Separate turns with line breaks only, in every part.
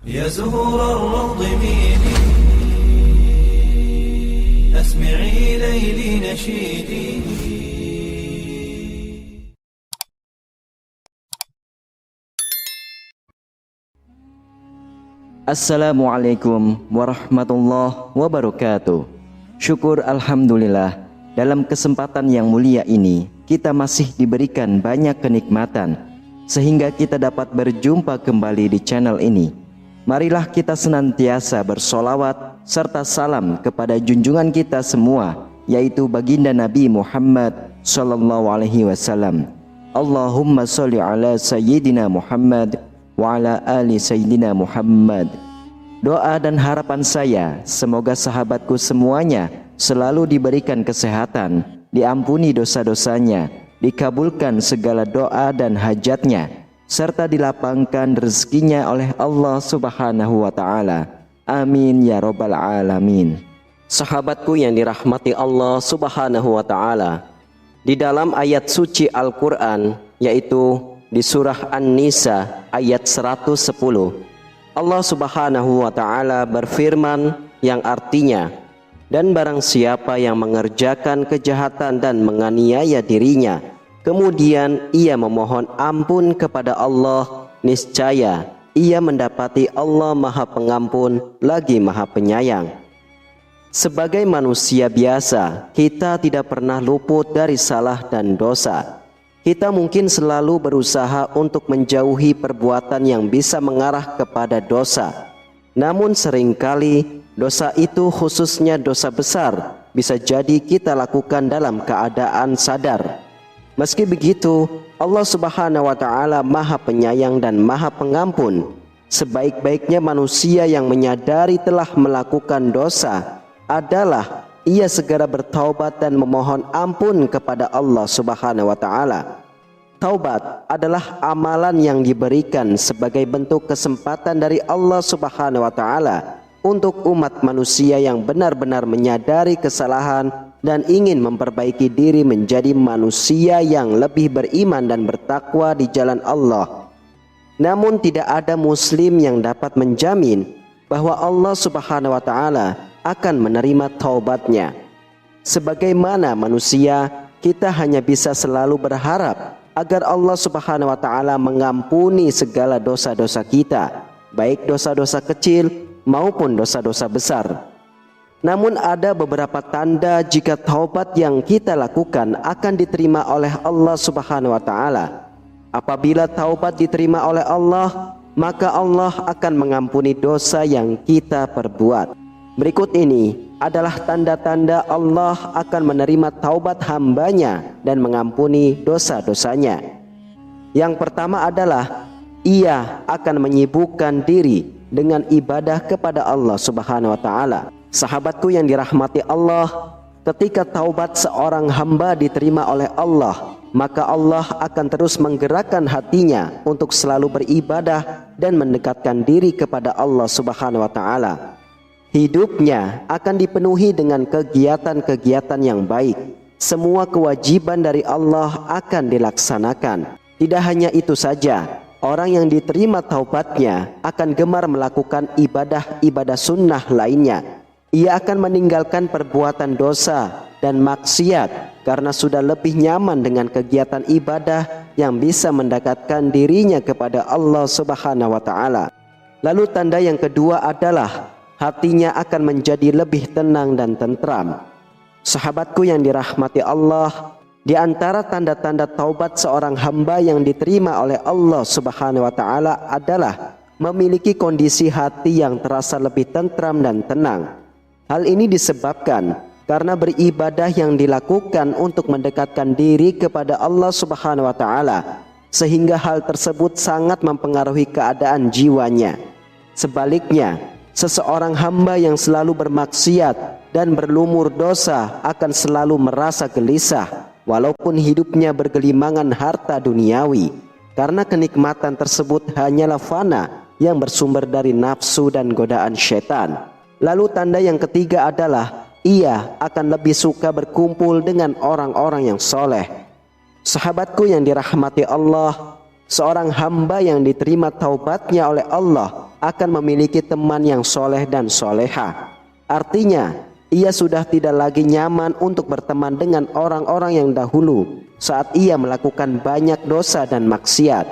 يا زهور الروض ميدي أسمعي ليلي نشيدي.
Assalamualaikum warahmatullahi wabarakatuh. Syukur alhamdulillah, dalam kesempatan yang mulia ini kita masih diberikan banyak kenikmatan sehingga kita dapat berjumpa kembali di channel ini. Marilah kita senantiasa bersolawat serta salam kepada junjungan kita semua, yaitu baginda Nabi Muhammad sallallahu alaihi wasallam. Allahumma sholli ala sayyidina Muhammad wa ala ali sayyidina Muhammad. Doa dan harapan saya, semoga sahabatku semuanya selalu diberikan kesehatan, diampuni dosa-dosanya, dikabulkan segala doa dan hajatnya, serta dilapangkan rezekinya oleh Allah Subhanahu wa Ta'ala. Amin ya Rabbal Alamin. Sahabatku yang dirahmati Allah Subhanahu wa Ta'ala, di dalam ayat suci Al-Quran, yaitu di surah An-Nisa ayat 110, Allah Subhanahu wa Ta'ala berfirman yang artinya, dan barang siapa yang mengerjakan kejahatan dan menganiaya dirinya, kemudian ia memohon ampun kepada Allah, niscaya ia mendapati Allah Maha Pengampun lagi Maha Penyayang. Sebagai manusia biasa, kita tidak pernah luput dari salah dan dosa. Kita mungkin selalu berusaha untuk menjauhi perbuatan yang bisa mengarah kepada dosa. Namun seringkali dosa itu, khususnya dosa besar, bisa jadi kita lakukan dalam keadaan sadar. Meski begitu, Allah Subhanahu wa Ta'ala Maha Penyayang dan Maha Pengampun. Sebaik-baiknya manusia yang menyadari telah melakukan dosa adalah ia segera bertaubat dan memohon ampun kepada Allah Subhanahu wa Ta'ala. Taubat adalah amalan yang diberikan sebagai bentuk kesempatan dari Allah Subhanahu wa Ta'ala untuk umat manusia yang benar-benar menyadari kesalahan dan ingin memperbaiki diri menjadi manusia yang lebih beriman dan bertakwa di jalan Allah. Namun tidak ada muslim yang dapat menjamin bahwa Allah Subhanahu wa Ta'ala akan menerima taubatnya. Sebagaimana manusia, kita hanya bisa selalu berharap agar Allah Subhanahu wa Ta'ala mengampuni segala dosa-dosa kita, baik dosa-dosa kecil maupun dosa-dosa besar. Namun ada beberapa tanda jika taubat yang kita lakukan akan diterima oleh Allah Subhanahu wa Ta'ala. Apabila taubat diterima oleh Allah, maka Allah akan mengampuni dosa yang kita perbuat. Berikut ini adalah tanda-tanda Allah akan menerima taubat hambanya dan mengampuni dosa-dosanya. Yang pertama adalah ia akan menyibukkan diri dengan ibadah kepada Allah Subhanahu wa Ta'ala. Sahabatku yang dirahmati Allah, ketika taubat seorang hamba diterima oleh Allah, maka Allah akan terus menggerakkan hatinya untuk selalu beribadah dan mendekatkan diri kepada Allah Subhanahu wa Ta'ala. Hidupnya akan dipenuhi dengan kegiatan-kegiatan yang baik. Semua kewajiban dari Allah akan dilaksanakan. Tidak hanya itu saja, orang yang diterima taubatnya akan gemar melakukan ibadah-ibadah sunnah lainnya. Ia akan meninggalkan perbuatan dosa dan maksiat karena sudah lebih nyaman dengan kegiatan ibadah yang bisa mendekatkan dirinya kepada Allah Subhanahu wa Ta'ala. Lalu tanda yang kedua adalah hatinya akan menjadi lebih tenang dan tentram. Sahabatku yang dirahmati Allah, di antara tanda-tanda taubat seorang hamba yang diterima oleh Allah Subhanahu wa Ta'ala adalah memiliki kondisi hati yang terasa lebih tentram dan tenang. Hal ini disebabkan karena beribadah yang dilakukan untuk mendekatkan diri kepada Allah Subhanahu wa Ta'ala, sehingga hal tersebut sangat mempengaruhi keadaan jiwanya. Sebaliknya, seseorang hamba yang selalu bermaksiat dan berlumur dosa akan selalu merasa gelisah walaupun hidupnya bergelimangan harta duniawi, karena kenikmatan tersebut hanyalah fana yang bersumber dari nafsu dan godaan syaitan. Lalu tanda yang ketiga adalah ia akan lebih suka berkumpul dengan orang-orang yang soleh. Sahabatku yang dirahmati Allah, seorang hamba yang diterima taubatnya oleh Allah
akan memiliki teman yang soleh dan soleha. Artinya, ia sudah tidak lagi nyaman untuk berteman dengan orang-orang yang dahulu saat ia melakukan banyak dosa dan maksiat.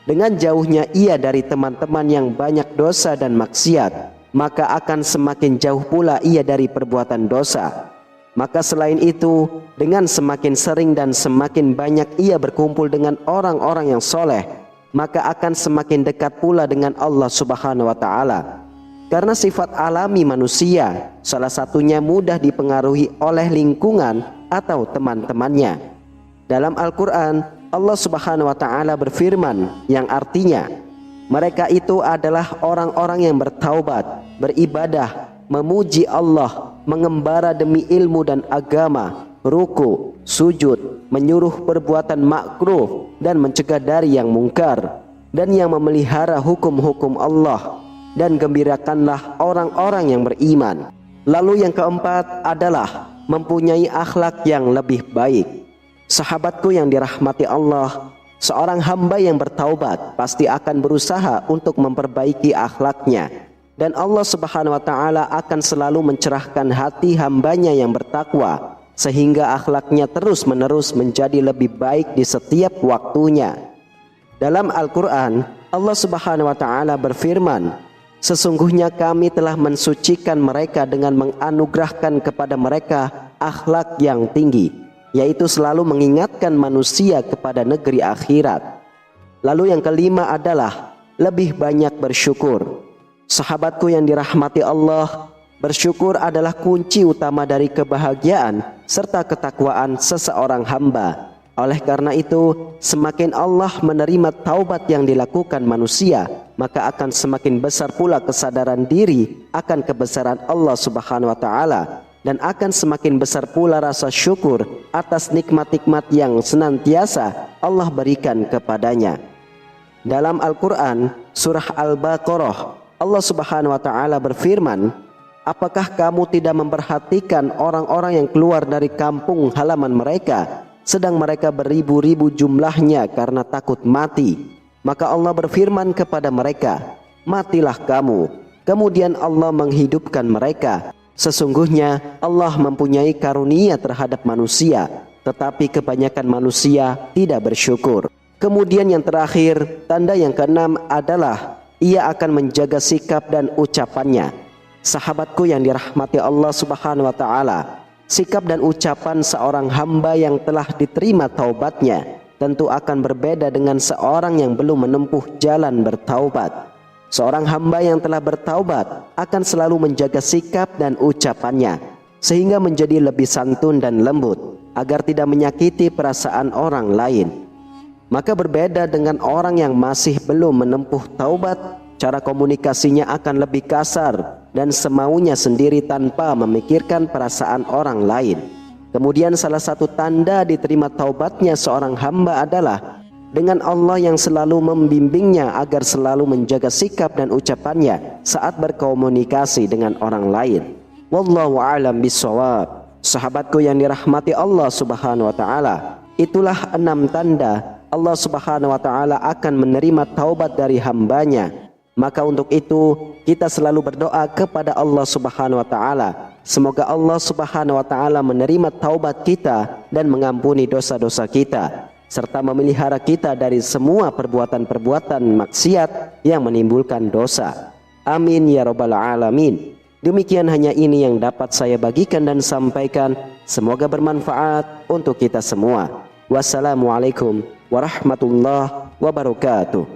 Dengan jauhnya ia dari teman-teman yang banyak dosa dan maksiat, maka akan semakin jauh pula ia dari perbuatan dosa. Maka selain itu, dengan semakin sering dan semakin banyak ia berkumpul dengan orang-orang yang soleh, maka akan semakin dekat pula dengan Allah Subhanahu wa Ta'ala. Karena sifat alami manusia, salah satunya mudah dipengaruhi oleh lingkungan atau teman-temannya. Dalam Al-Quran, Allah Subhanahu wa Ta'ala berfirman yang artinya, mereka itu adalah orang-orang yang bertaubat, beribadah, memuji Allah, mengembara demi ilmu dan agama, ruku, sujud, menyuruh perbuatan makruh dan mencegah dari yang mungkar, dan yang memelihara hukum-hukum Allah, dan gembirakanlah orang-orang yang beriman. Lalu yang keempat adalah mempunyai akhlak yang lebih baik. Sahabatku yang dirahmati Allah, seorang hamba yang bertaubat pasti akan berusaha untuk memperbaiki akhlaknya, dan Allah Subhanahu wa Ta'ala akan selalu mencerahkan hati hambanya yang bertakwa, sehingga akhlaknya terus-menerus menjadi lebih baik di setiap waktunya. Dalam Al-Quran, Allah Subhanahu wa Ta'ala berfirman, sesungguhnya kami telah mensucikan mereka dengan menganugerahkan kepada mereka akhlak yang tinggi, yaitu selalu mengingatkan manusia kepada negeri akhirat. Lalu yang kelima adalah lebih banyak bersyukur. Sahabatku yang dirahmati Allah, bersyukur adalah kunci utama dari kebahagiaan serta ketakwaan seseorang hamba. Oleh karena itu, semakin Allah menerima taubat yang dilakukan manusia, maka akan semakin besar pula kesadaran diri akan kebesaran Allah Subhanahu wa Ta'ala, dan akan semakin besar pula rasa syukur atas nikmat-nikmat yang senantiasa Allah berikan kepadanya. Dalam Al-Quran, surah Al-Baqarah, Allah Subhanahu wa Ta'ala berfirman, apakah kamu tidak memperhatikan orang-orang yang keluar dari kampung halaman mereka, sedang mereka beribu-ribu jumlahnya karena takut mati? Maka Allah berfirman kepada mereka, matilah kamu. Kemudian Allah menghidupkan mereka. Sesungguhnya Allah mempunyai karunia terhadap manusia, tetapi kebanyakan manusia tidak bersyukur. Kemudian yang terakhir, tanda yang keenam adalah ia akan menjaga sikap dan ucapannya. Sahabatku yang dirahmati Allah Subhanahu wa Ta'ala, sikap dan ucapan seorang hamba yang telah diterima taubatnya tentu akan berbeda dengan seorang yang belum menempuh jalan bertaubat. Seorang hamba yang telah bertaubat akan selalu menjaga sikap dan ucapannya, sehingga menjadi lebih santun dan lembut, agar tidak menyakiti perasaan orang lain. Maka berbeda dengan orang yang masih belum menempuh taubat, cara komunikasinya akan lebih kasar dan semaunya sendiri tanpa memikirkan perasaan orang lain. Kemudian salah satu tanda diterima taubatnya seorang hamba adalah dengan Allah yang selalu membimbingnya agar selalu menjaga sikap dan ucapannya saat berkomunikasi dengan orang lain. Wallahu a'lam bishawab. Sahabatku yang dirahmati Allah Subhanahu wa Ta'ala, itulah 6 tanda Allah Subhanahu wa Ta'ala akan menerima taubat dari hambanya. Maka untuk itu kita selalu berdoa kepada Allah Subhanahu wa Ta'ala, semoga Allah Subhanahu wa Ta'ala menerima taubat kita dan mengampuni dosa-dosa kita, serta memelihara kita dari semua perbuatan-perbuatan maksiat yang menimbulkan dosa. Amin ya rabbal alamin. Demikian hanya ini yang dapat saya bagikan dan sampaikan. Semoga bermanfaat untuk kita semua. Wassalamualaikum warahmatullahi wabarakatuh.